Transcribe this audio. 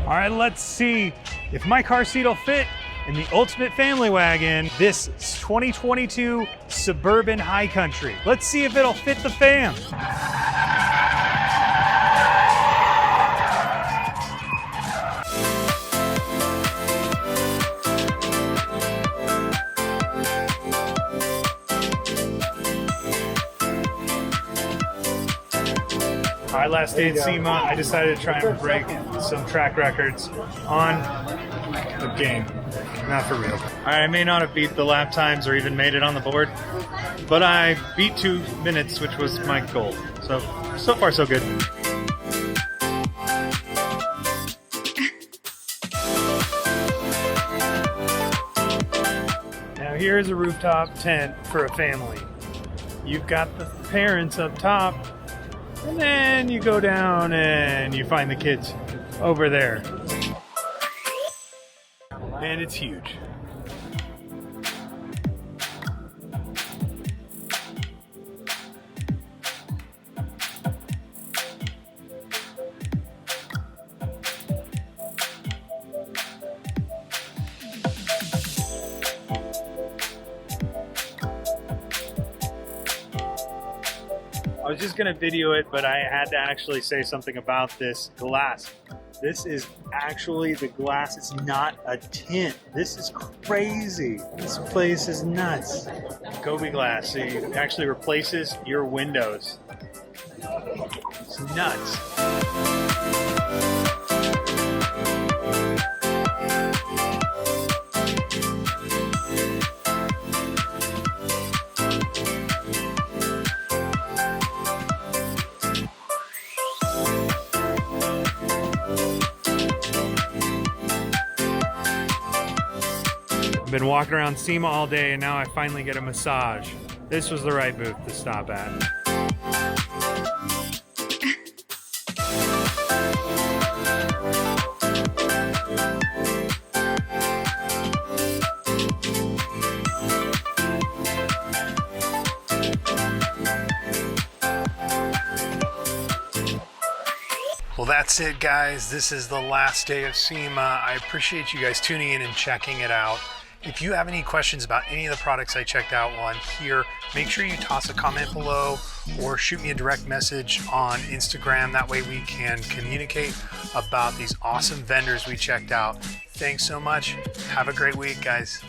All right, let's see if my car seat will fit in the ultimate family wagon, this 2022 Suburban High Country. Let's see if it'll fit the fam. All right, last day at SEMA, I decided to try and break some track records on the game. Not for real. All right, I may not have beat the lap times or even made it on the board, but I beat 2 minutes, which was my goal. So far so good. Now here's a rooftop tent for a family. You've got the parents up top, and then you go down and you find the kids over there. And it's huge. I was just gonna video it, but I had to actually say something about this glass. This is actually the glass. It's not a tint. This is crazy. This place is nuts. Gobi glass. So it actually replaces your windows. It's nuts. I've been walking around SEMA all day and now I finally get a massage. This was the right booth to stop at. Well, that's it, guys. This is the last day of SEMA. I appreciate you guys tuning in and checking it out. If you have any questions about any of the products I checked out while I'm here, make sure you toss a comment below or shoot me a direct message on Instagram. That way we can communicate about these awesome vendors we checked out. Thanks so much. Have a great week, guys.